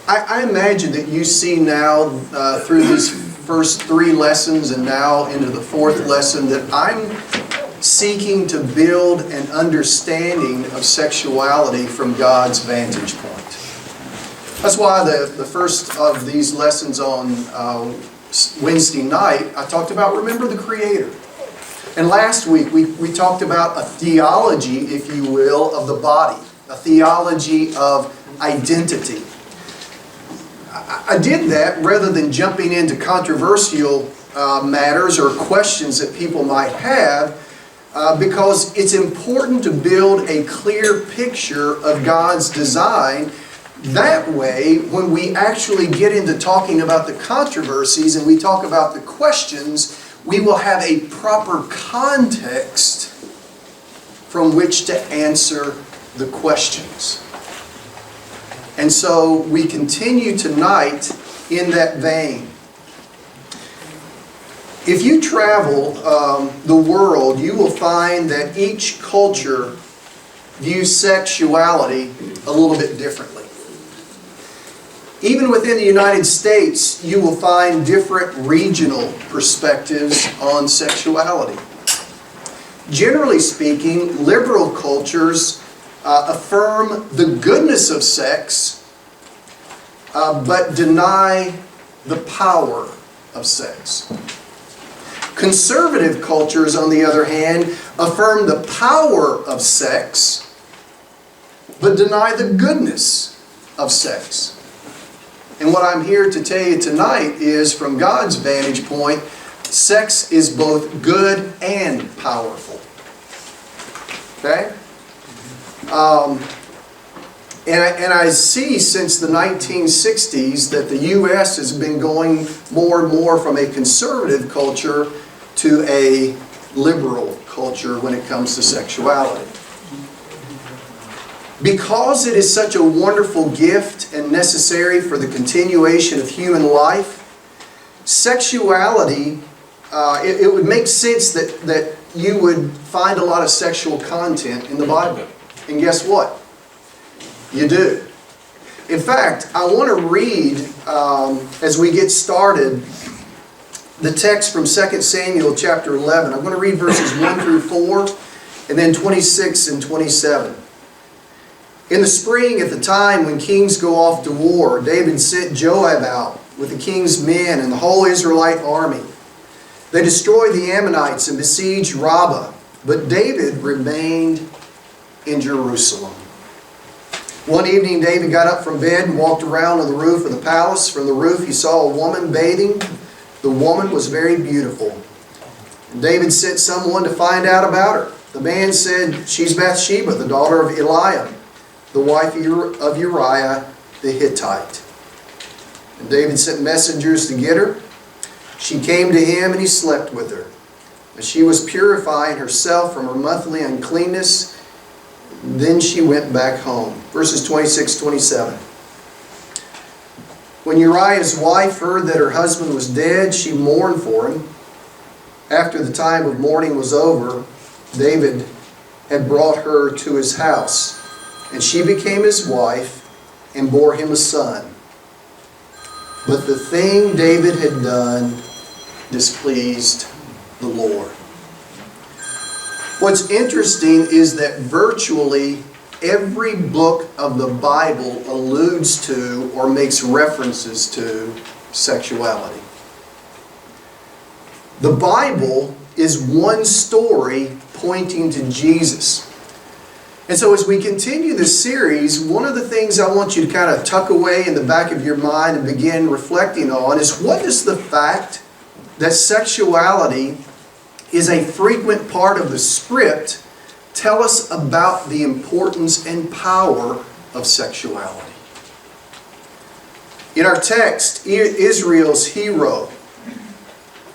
I imagine that you see now through these first 3 lessons and now into the 4th lesson that I'm seeking to build an understanding of sexuality from God's vantage point. That's why the first of these lessons on Wednesday night, I talked about remember the Creator. And last week we talked about a theology, if you will, of the body, a theology of identity. I did that rather than jumping into controversial matters or questions that people might have because it's important to build a clear picture of God's design. That way, when we actually get into talking about the controversies and we talk about the questions, we will have a proper context from which to answer the questions. And so we continue tonight in that vein. If you travel the world, you will find that each culture views sexuality a little bit differently. Even within the United States, you will find different regional perspectives on sexuality. Generally speaking, liberal cultures affirm the goodness of sex, but deny the power of sex. Conservative cultures, on the other hand, affirm the power of sex, but deny the goodness of sex. And what I'm here to tell you tonight is, from God's vantage point, sex is both good and powerful. Okay? And I see since the 1960s that the U.S. has been going more and more from a conservative culture to a liberal culture when it comes to sexuality. Because it is such a wonderful gift and necessary for the continuation of human life, sexuality, it would make sense that you would find a lot of sexual content in the Bible. And guess what? You do. In fact, I want to read, as we get started, the text from 2 Samuel chapter 11. I'm going to read verses 1 through 4, and then 26 and 27. In the spring, at the time when kings go off to war, David sent Joab out with the king's men and the whole Israelite army. They destroyed the Ammonites and besieged Rabbah, but David remained in Jerusalem. One evening, David got up from bed and walked around on the roof of the palace. From the roof, he saw a woman bathing. The woman was very beautiful. And David sent someone to find out about her. The man said, "She's Bathsheba, the daughter of Eliam, the wife of Uriah the Hittite." And David sent messengers to get her. She came to him and he slept with her. As she was purifying herself from her monthly uncleanness, then she went back home. Verses 26-27. When Uriah's wife heard that her husband was dead, she mourned for him. After the time of mourning was over, David had brought her to his house, and she became his wife and bore him a son. But the thing David had done displeased the Lord. What's interesting is that virtually every book of the Bible alludes to or makes references to sexuality. The Bible is one story pointing to Jesus. And so as we continue this series, one of the things I want you to kind of tuck away in the back of your mind and begin reflecting on is, what is the fact that sexuality is a frequent part of the script tell us about the importance and power of sexuality? In our text, Israel's hero,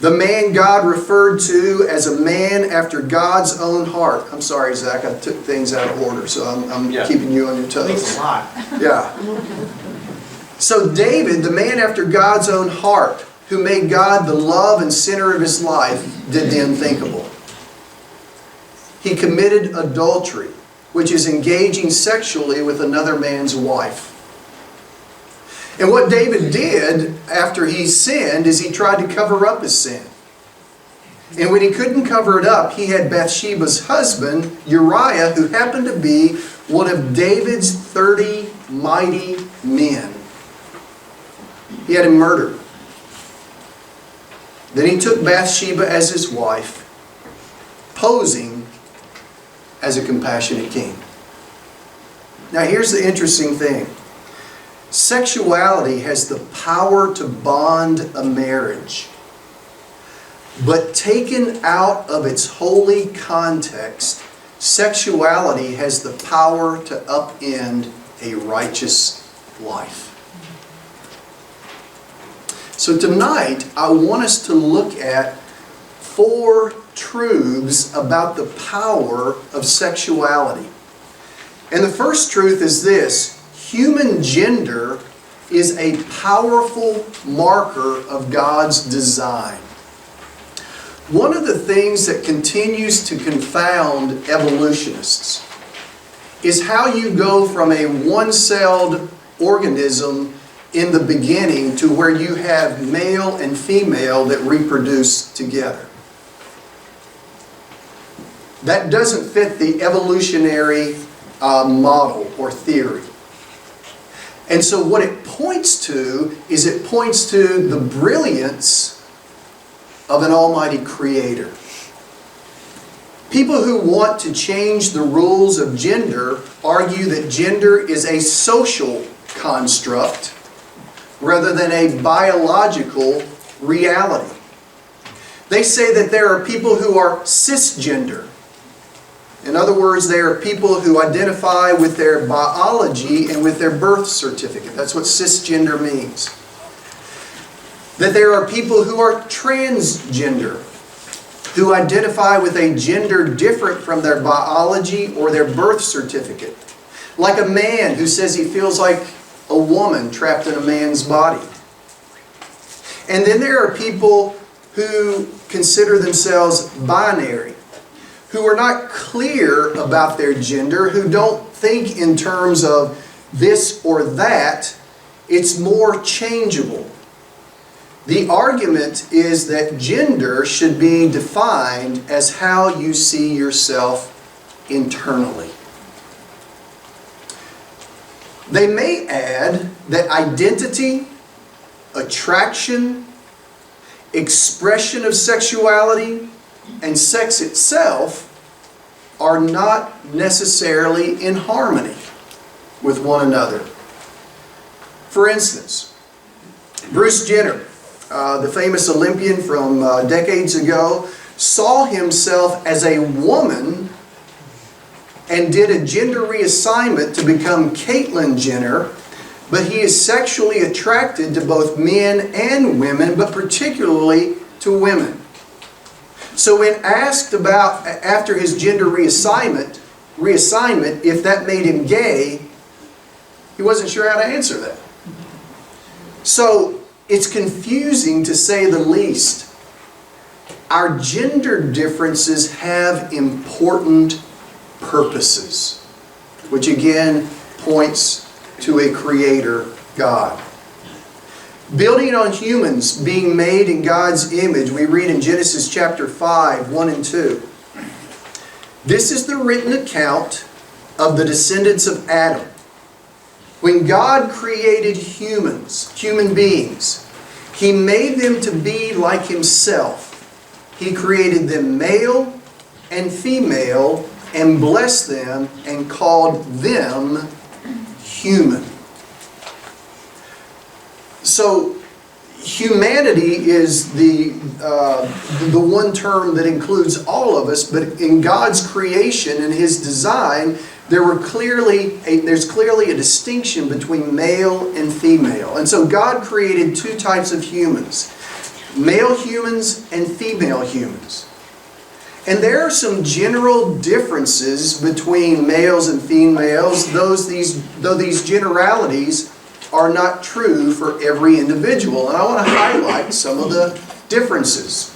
the man God referred to as a man after God's own heart. I'm sorry, Zach, I took things out of order, so I'm keeping you on your toes. Thanks a lot. Yeah. So David, the man after God's own heart, who made God the love and center of his life, did the unthinkable. He committed adultery, which is engaging sexually with another man's wife. And what David did after he sinned is he tried to cover up his sin. And when he couldn't cover it up, he had Bathsheba's husband, Uriah, who happened to be one of David's 30 mighty men. He had him murdered. Then he took Bathsheba as his wife, posing as a compassionate king. Now here's the interesting thing. Sexuality has the power to bond a marriage. But taken out of its holy context, sexuality has the power to upend a righteous life. So tonight, I want us to look at 4 truths about the power of sexuality. And the first truth is this: human gender is a powerful marker of God's design. One of the things that continues to confound evolutionists is how you go from a one-celled organism in the beginning to where you have male and female that reproduce together. That doesn't fit the evolutionary model or theory. And so what it points to is it points to the brilliance of an almighty creator. People who want to change the rules of gender argue that gender is a social construct rather than a biological reality. They say that there are people who are cisgender. In other words, there are people who identify with their biology and with their birth certificate. That's what cisgender means. That there are people who are transgender, who identify with a gender different from their biology or their birth certificate. Like a man who says he feels like a woman trapped in a man's body. And then there are people who consider themselves binary, who are not clear about their gender, who don't think in terms of this or that. It's more changeable. The argument is that gender should be defined as how you see yourself internally. They may add that identity, attraction, expression of sexuality, and sex itself are not necessarily in harmony with one another. For instance, Bruce Jenner, the famous Olympian from decades ago, saw himself as a woman and did a gender reassignment to become Caitlyn Jenner, but he is sexually attracted to both men and women, but particularly to women. So when asked about, after his gender reassignment, if that made him gay, he wasn't sure how to answer that. So it's confusing to say the least. Our gender differences have important purposes, which again points to a creator God. Building on humans being made in God's image, we read in Genesis chapter 5, 1 and 2. This is the written account of the descendants of Adam. When God created humans, human beings, He made them to be like Himself. He created them male and female and blessed them and called them human. So humanity is the one term that includes all of us, but in God's creation and His design, there's clearly a distinction between male and female. And so God created 2 types of humans, male humans and female humans. And there are some general differences between males and females, though these generalities are not true for every individual. And I want to highlight some of the differences.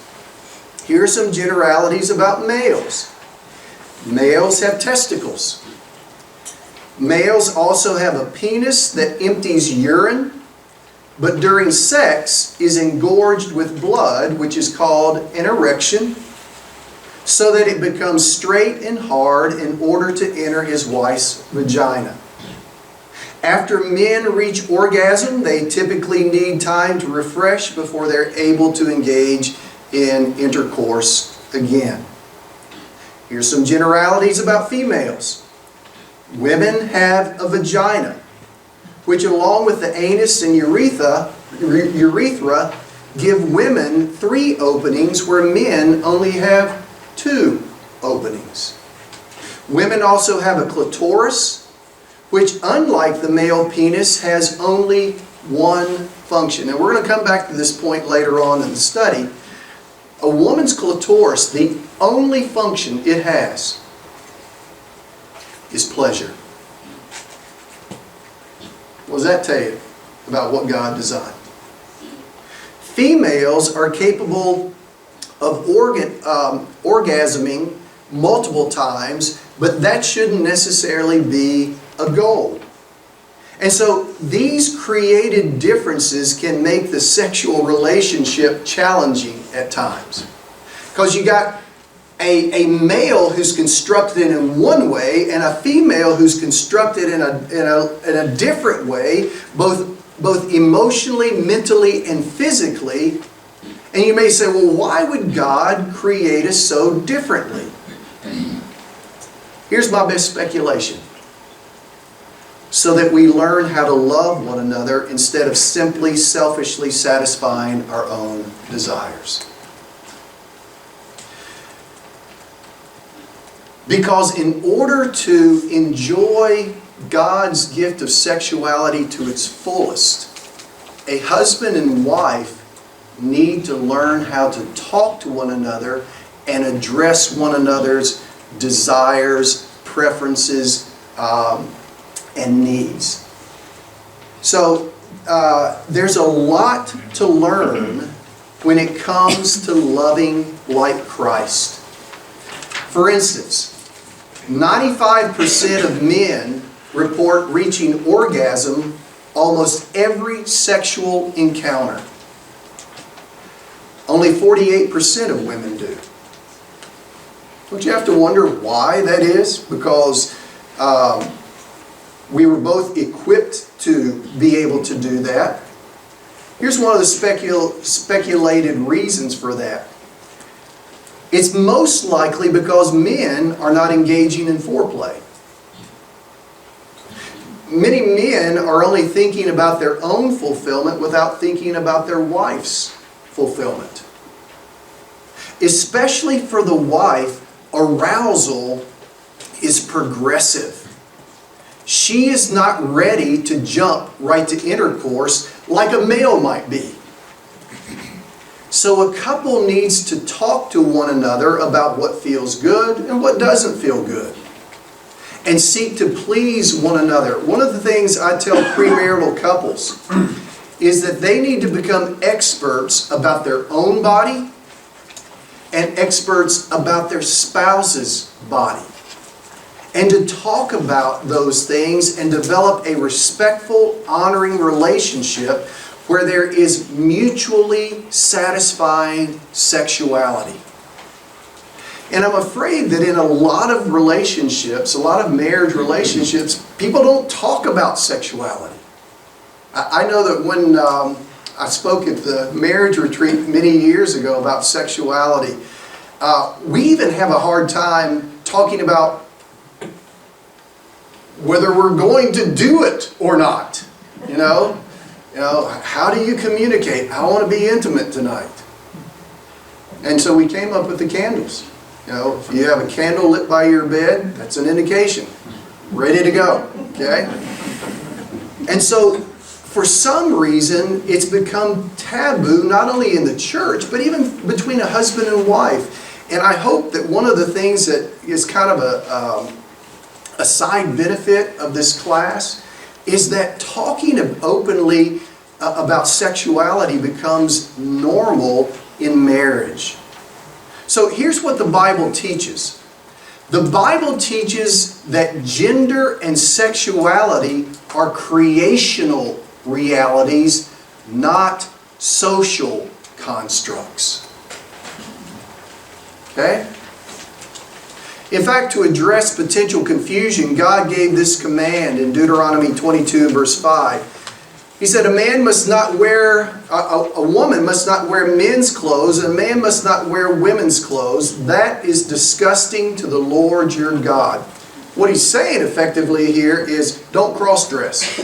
Here are some generalities about males. Males have testicles. Males also have a penis that empties urine but during sex is engorged with blood, which is called an erection, so that it becomes straight and hard in order to enter his wife's vagina. After men reach orgasm, they typically need time to refresh before they're able to engage in intercourse again. Here's some generalities about females. Women have a vagina, which along with the anus and urethra give women 3 openings where men only have 2 openings. Women also have a clitoris, which unlike the male penis has only 1 function. And we're going to come back to this point later on in the study. A woman's clitoris, the only function it has is pleasure. What does that tell you about what God designed? Females are capable of orgasming multiple times, but that shouldn't necessarily be a goal. And so these created differences can make the sexual relationship challenging at times. Because you got a male who's constructed in one way and a female who's constructed in a different way, both emotionally, mentally, and physically. And you may say, well, why would God create us so differently? Here's my best speculation. So that we learn how to love one another instead of simply selfishly satisfying our own desires. Because in order to enjoy God's gift of sexuality to its fullest, a husband and wife need to learn how to talk to one another and address one another's desires, preferences, and needs. So there's a lot to learn when it comes to loving like Christ. For instance, 95% of men report reaching orgasm almost every sexual encounter. Only 48% of women do. Don't you have to wonder why that is? Because we were both equipped to be able to do that. Here's one of the speculated reasons for that. It's most likely because men are not engaging in foreplay. Many men are only thinking about their own fulfillment without thinking about their wife's fulfillment. Especially for the wife, arousal is progressive. She is not ready to jump right to intercourse like a male might be. So a couple needs to talk to one another about what feels good and what doesn't feel good, and seek to please one another. One of the things I tell premarital couples is that they need to become experts about their own body and experts about their spouse's body, and to talk about those things and develop a respectful, honoring relationship where there is mutually satisfying sexuality. And I'm afraid that in a lot of relationships, a lot of marriage relationships, people don't talk about sexuality. I know that when I spoke at the marriage retreat many years ago about sexuality, we even have a hard time talking about whether we're going to do it or not. You know, how do you communicate? I want to be intimate tonight. And so we came up with the candles. If you have a candle lit by your bed, that's an indication. Ready to go. Okay? And so, for some reason, it's become taboo, not only in the church, but even between a husband and wife. And I hope that one of the things that is kind of a side benefit of this class is that talking openly about sexuality becomes normal in marriage. So here's what the Bible teaches. The Bible teaches that gender and sexuality are creational realities, not social constructs. Okay? In fact, to address potential confusion, God gave this command in Deuteronomy 22, verse 5. He said, a woman must not wear men's clothes, and a man must not wear women's clothes. That is disgusting to the Lord your God. What he's saying effectively here is, don't cross-dress.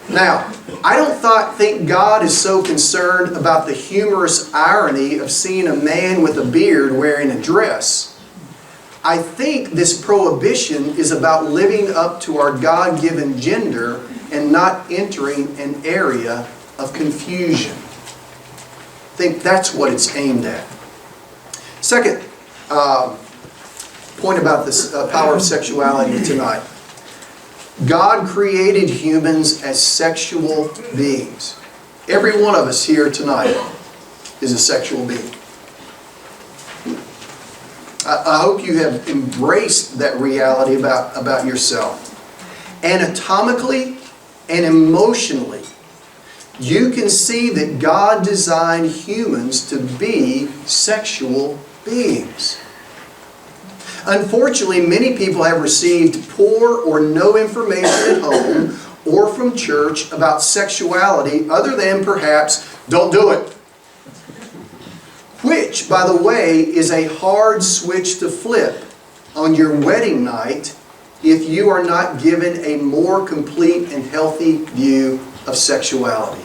Now, I don't think God is so concerned about the humorous irony of seeing a man with a beard wearing a dress. I think this prohibition is about living up to our God-given gender and not entering an area of confusion. I think that's what it's aimed at. Second point about this power of sexuality tonight. God created humans as sexual beings. Every one of us here tonight is a sexual being. I hope you have embraced that reality about yourself. Anatomically and emotionally, you can see that God designed humans to be sexual beings. Unfortunately, many people have received poor or no information at home or from church about sexuality other than perhaps, don't do it. Which, by the way, is a hard switch to flip on your wedding night if you are not given a more complete and healthy view of sexuality.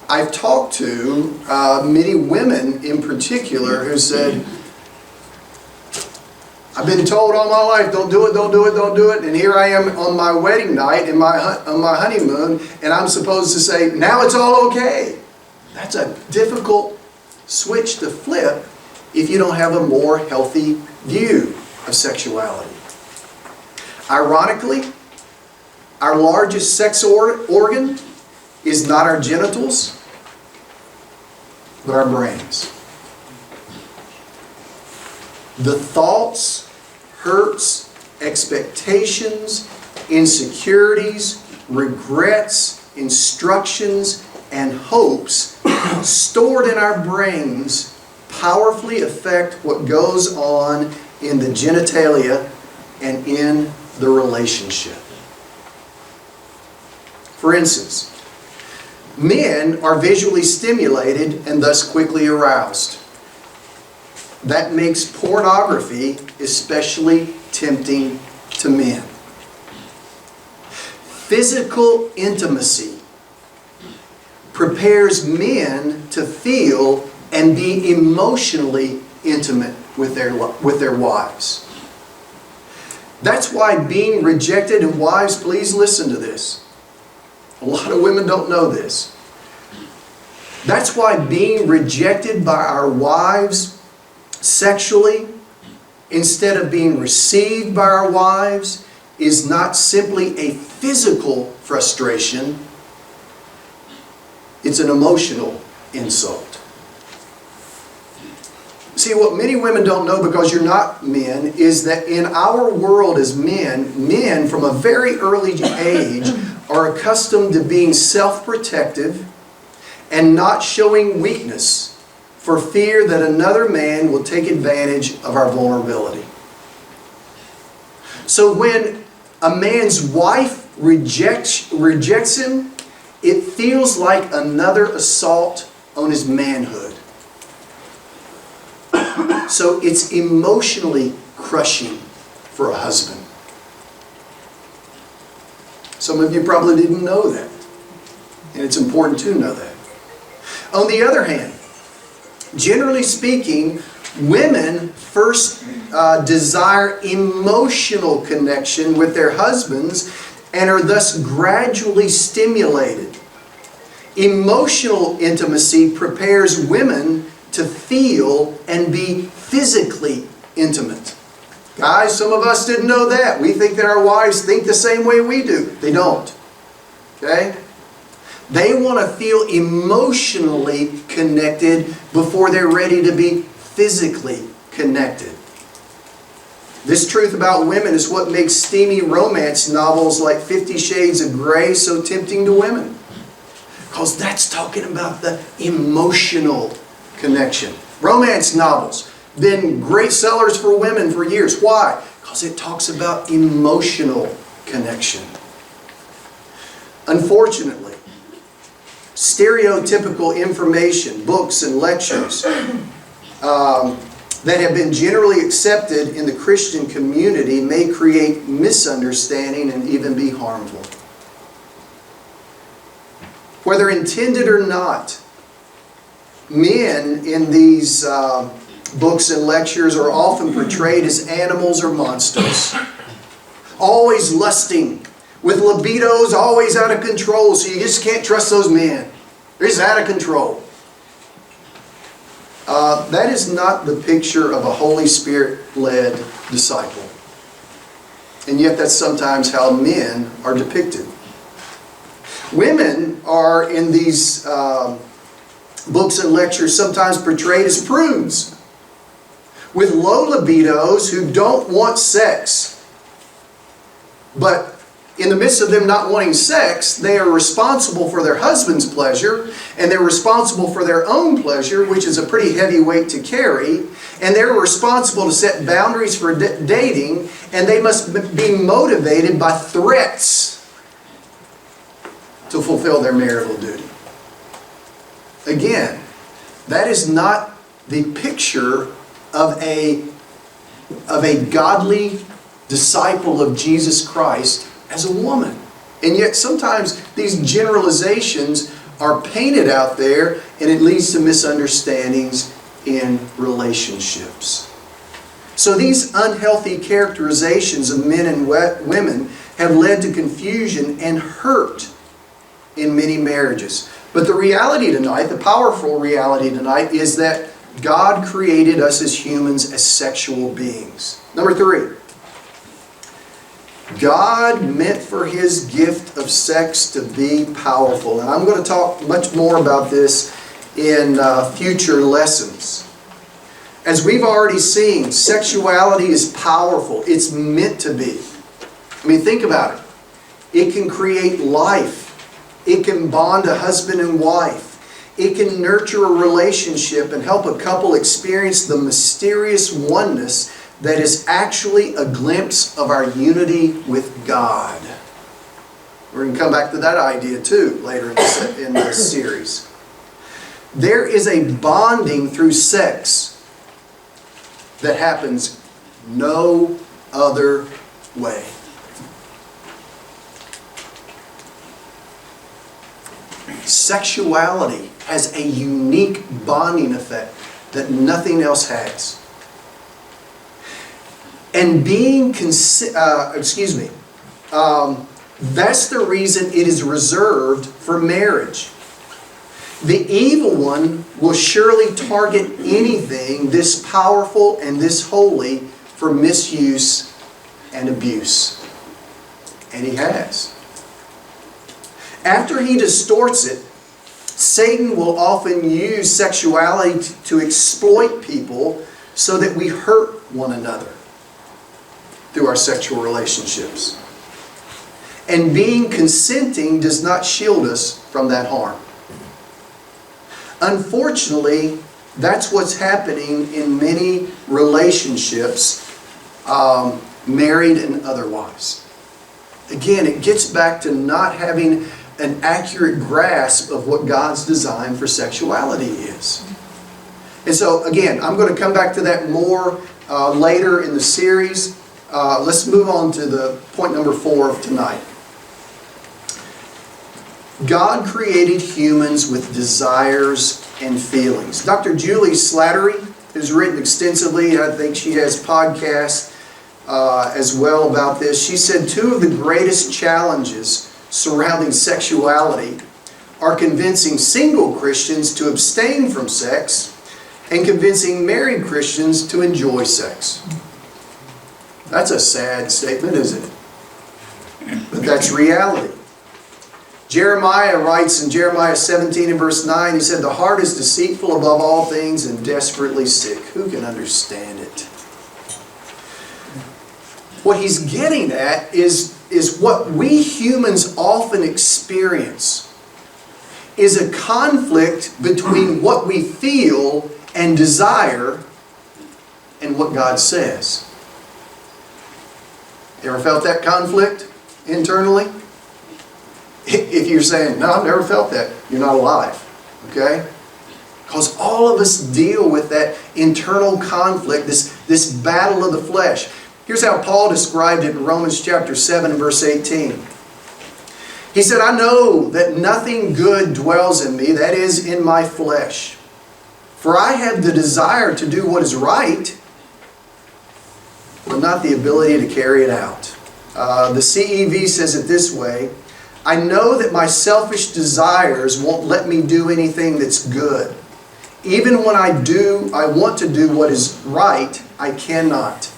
I've talked to many women in particular who said, I've been told all my life, don't do it, don't do it, don't do it. And here I am on my wedding night, on my honeymoon, and I'm supposed to say, now it's all okay. That's a difficult switch to flip if you don't have a more healthy view of sexuality. Ironically, our largest sex organ is not our genitals, but our brains. The thoughts, hurts, expectations, insecurities, regrets, instructions, and hopes stored in our brains powerfully affect what goes on in the genitalia and in the relationship. For instance, men are visually stimulated and thus quickly aroused. That makes pornography especially tempting to men. Physical intimacy prepares men to feel and be emotionally intimate with their wives. That's why being rejected, and wives, please listen to this. A lot of women don't know this. That's why being rejected by our wives sexually, instead of being received by our wives, is not simply a physical frustration, it's an emotional insult. See, what many women don't know, because you're not men, is that in our world as men from a very early age are accustomed to being self-protective and not showing weakness for fear that another man will take advantage of our vulnerability. So when a man's wife rejects him, it feels like another assault on his manhood. So it's emotionally crushing for a husband. Some of you probably didn't know that. And it's important to know that. On the other hand, generally speaking, women first desire emotional connection with their husbands and are thus gradually stimulated. Emotional intimacy prepares women to feel and be physically intimate. Guys, some of us didn't know that. We think that our wives think the same way we do. They don't. Okay? They want to feel emotionally connected before they're ready to be physically connected. This truth about women is what makes steamy romance novels like 50 Shades of Grey so tempting to women. Because that's talking about the emotional connection. Romance novels, been great sellers for women for years. Why? Because it talks about emotional connection. Unfortunately, stereotypical information, books and lectures that have been generally accepted in the Christian community may create misunderstanding and even be harmful. Whether intended or not, men in these books and lectures are often portrayed as animals or monsters. Always lusting, with libidos always out of control, so you just can't trust those men. They're just out of control. That is not the picture of a Holy Spirit-led disciple. And yet that's sometimes how men are depicted. Women are, in these books and lectures, sometimes portrayed as prudes, with low libidos who don't want sex. But in the midst of them not wanting sex, they are responsible for their husband's pleasure, and they're responsible for their own pleasure, which is a pretty heavy weight to carry, and they're responsible to set boundaries for dating, and they must be motivated by threats to fulfill their marital duty. Again, that is not the picture of a godly disciple of Jesus Christ as a woman. And yet sometimes these generalizations are painted out there, and it leads to misunderstandings in relationships. So these unhealthy characterizations of men and women have led to confusion and hurt in many marriages. But the reality tonight, the powerful reality tonight, is that God created us as humans as sexual beings. Number 3. God meant for His gift of sex to be powerful. And I'm going to talk much more about this in future lessons. As we've already seen, sexuality is powerful. It's meant to be. I mean, think about it. It can create life. It can bond a husband and wife. It can nurture a relationship and help a couple experience the mysterious oneness that is actually a glimpse of our unity with God. We're going to come back to that idea too later in this series. There is a bonding through sex that happens no other way. Sexuality has a unique bonding effect that nothing else has. And being, that's the reason it is reserved for marriage. The evil one will surely target anything this powerful and this holy for misuse and abuse. And he has. After he distorts it, Satan will often use sexuality to exploit people so that we hurt one another through our sexual relationships. And being consenting does not shield us from that harm. Unfortunately, that's what's happening in many relationships, married and otherwise. Again, it gets back to not having an accurate grasp of what God's design for sexuality is. And so, again, I'm going to come back to that more later in the series. Let's move on to the point number 4 of tonight. God created humans with desires and feelings. Dr. Julie Slattery has written extensively. I think she has podcasts as well about this. She said 2 of the greatest challenges surrounding sexuality are convincing single Christians to abstain from sex and convincing married Christians to enjoy sex. That's a sad statement, isn't it? But that's reality. Jeremiah writes in Jeremiah 17 and verse 9, he said, "The heart is deceitful above all things and desperately sick. Who can understand it?" What he's getting at is what we humans often experience is a conflict between what we feel and desire and what God says. You ever felt that conflict internally? If you're saying, no, I've never felt that, you're not alive. Okay? Because all of us deal with that internal conflict, this battle of the flesh. Here's how Paul described it in Romans chapter 7 and verse 18. He said, I know that nothing good dwells in me, that is, in my flesh. For I have the desire to do what is right, but not the ability to carry it out. The CEV says it this way, I know that my selfish desires won't let me do anything that's good. Even when I want to do what is right, I cannot.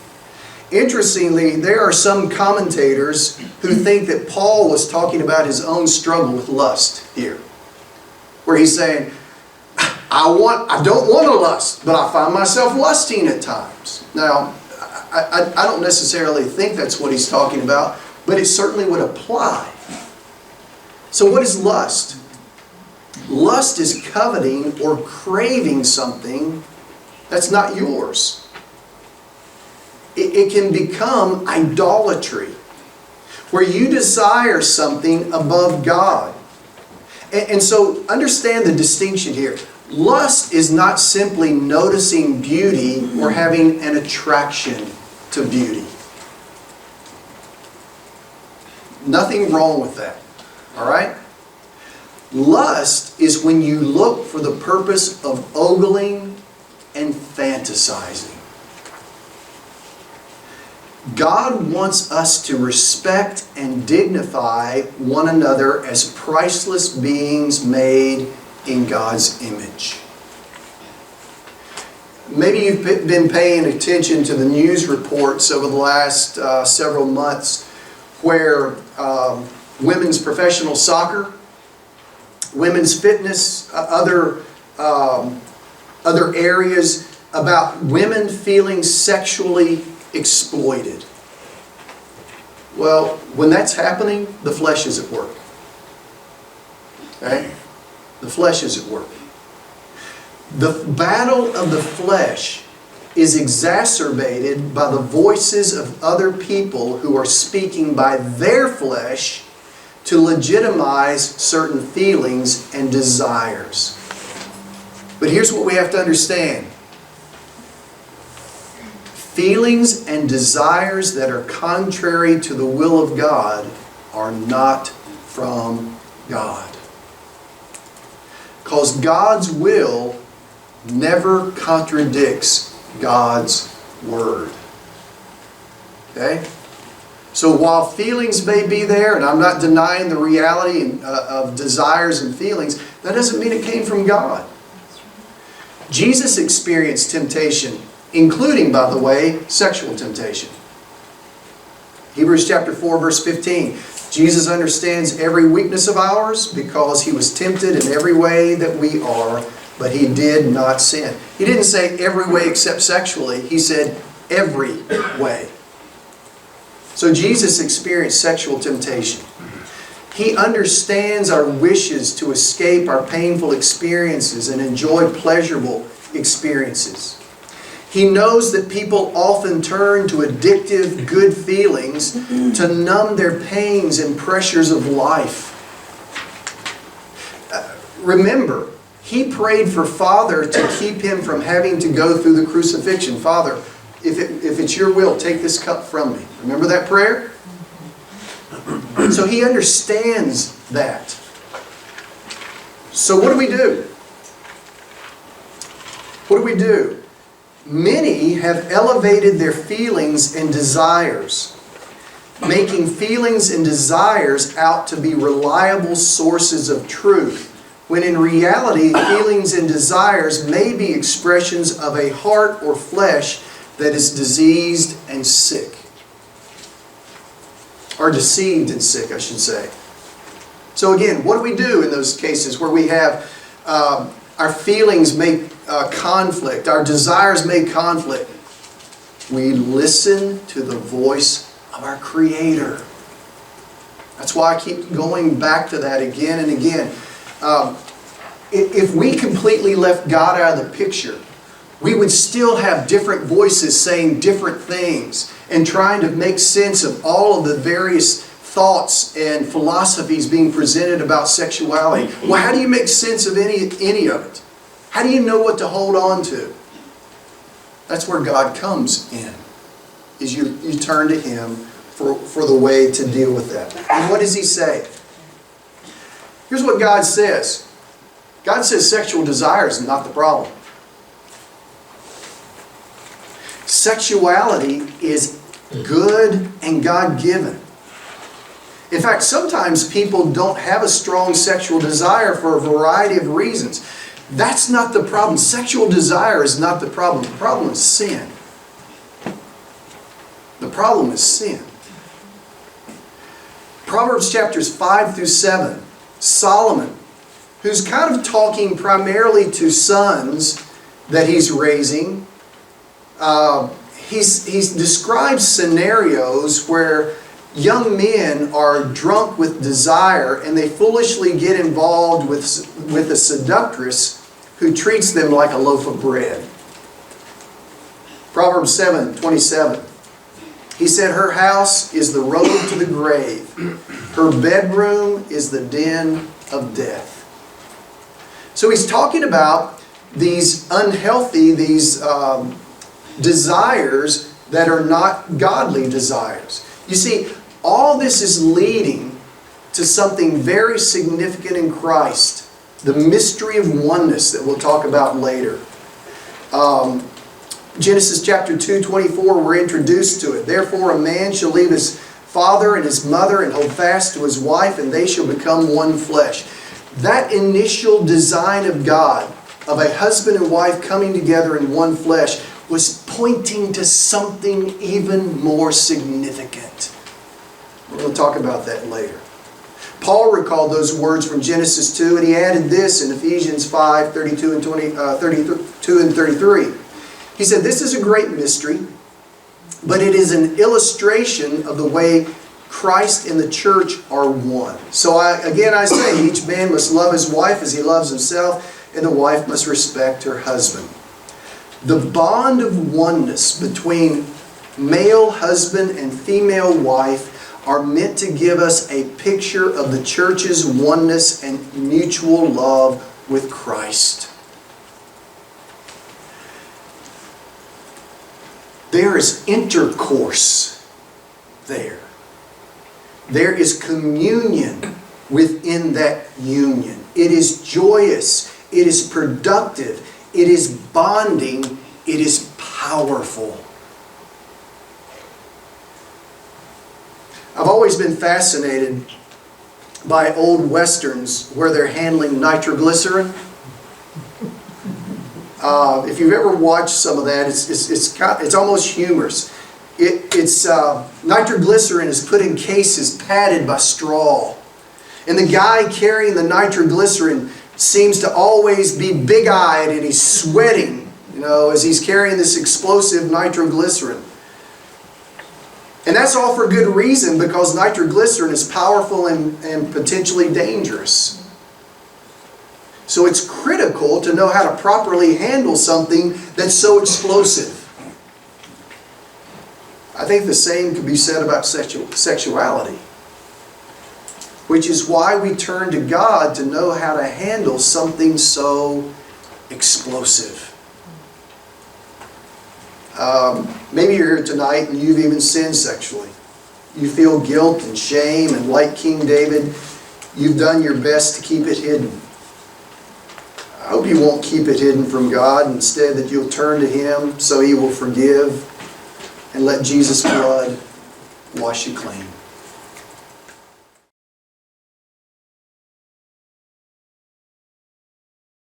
Interestingly, there are some commentators who think that Paul was talking about his own struggle with lust here. Where he's saying, I don't want to lust, but I find myself lusting at times. Now, I don't necessarily think that's what he's talking about, but it certainly would apply. So what is lust? Lust is coveting or craving something that's not yours. It can become idolatry, where you desire something above God. And so understand the distinction here. Lust is not simply noticing beauty or having an attraction to beauty. Nothing wrong with that. All right? Lust is when you look for the purpose of ogling and fantasizing. God wants us to respect and dignify one another as priceless beings made in God's image. Maybe you've been paying attention to the news reports over the last several months where women's professional soccer, women's fitness, other areas about women feeling sexually exploited. Well, when that's happening, the flesh is at work. Okay? The flesh is at work. The battle of the flesh is exacerbated by the voices of other people who are speaking by their flesh to legitimize certain feelings and desires. But here's what we have to understand. Feelings and desires that are contrary to the will of God are not from God. Because God's will never contradicts God's Word. Okay? So while feelings may be there, and I'm not denying the reality of desires and feelings, that doesn't mean it came from God. Jesus experienced temptation, including, by the way, sexual temptation. Hebrews chapter 4, verse 15. Jesus understands every weakness of ours because He was tempted in every way that we are, but He did not sin. He didn't say every way except sexually. He said every way. So Jesus experienced sexual temptation. He understands our wishes to escape our painful experiences and enjoy pleasurable experiences. He knows that people often turn to addictive good feelings to numb their pains and pressures of life. Remember, He prayed for Father to keep Him from having to go through the crucifixion. Father, if it's your will, take this cup from me. Remember that prayer? So He understands that. So what do we do? What do we do? Many have elevated their feelings and desires, making feelings and desires out to be reliable sources of truth, when in reality, feelings and desires may be expressions of a heart or flesh that is diseased and sick. Or deceived and sick, I should say. So again, what do we do in those cases where we have our feelings make conflict, our desires make conflict? We listen to the voice of our Creator. That's why I keep going back to that again and again. If we completely left God out of the picture, we would still have different voices saying different things and trying to make sense of all of the various thoughts and philosophies being presented about sexuality. Well, how do you make sense of any of it? How do you know what to hold on to? That's where God comes in, is you turn to Him for the way to deal with that. And what does He say? Here's what God says. God says sexual desire is not the problem. Sexuality is good and God-given. In fact, sometimes people don't have a strong sexual desire for a variety of reasons. That's not the problem. Sexual desire is not the problem. The problem is sin. The problem is sin. Proverbs chapters 5 through 7, Solomon, who's kind of talking primarily to sons that he's raising, he's described scenarios where young men are drunk with desire and they foolishly get involved with a seductress who treats them like a loaf of bread. Proverbs 7:27. He said, her house is the road to the grave. Her bedroom is the den of death. So he's talking about these unhealthy, these desires that are not godly desires. You see, all this is leading to something very significant in Christ. The mystery of oneness that we'll talk about later. Genesis chapter 2:24, we're introduced to it. Therefore a man shall leave his father and his mother and hold fast to his wife, and they shall become one flesh. That initial design of God, of a husband and wife coming together in one flesh, was pointing to something even more significant. We're going to talk about that later. Paul recalled those words from Genesis 2, and he added this in Ephesians 5, 32 and 33. He said, this is a great mystery, but it is an illustration of the way Christ and the church are one. So I say, each man must love his wife as he loves himself, and the wife must respect her husband. The bond of oneness between male husband and female wife are meant to give us a picture of the church's oneness and mutual love with Christ. There is intercourse there. There is communion within that union. It is joyous. It is productive. It is bonding. It is powerful. I've always been fascinated by old westerns where they're handling nitroglycerin. If you've ever watched some of that, it's almost humorous. Nitroglycerin is put in cases padded by straw. And the guy carrying the nitroglycerin seems to always be big-eyed and he's sweating, as he's carrying this explosive nitroglycerin. And that's all for good reason, because nitroglycerin is powerful and potentially dangerous. So it's critical to know how to properly handle something that's so explosive. I think the same could be said about sexuality, which is why we turn to God to know how to handle something so explosive. Maybe you're here tonight and you've even sinned sexually. You feel guilt and shame, and like King David, you've done your best to keep it hidden. I hope you won't keep it hidden from God. Instead, that you'll turn to Him so He will forgive and let Jesus' blood wash you clean.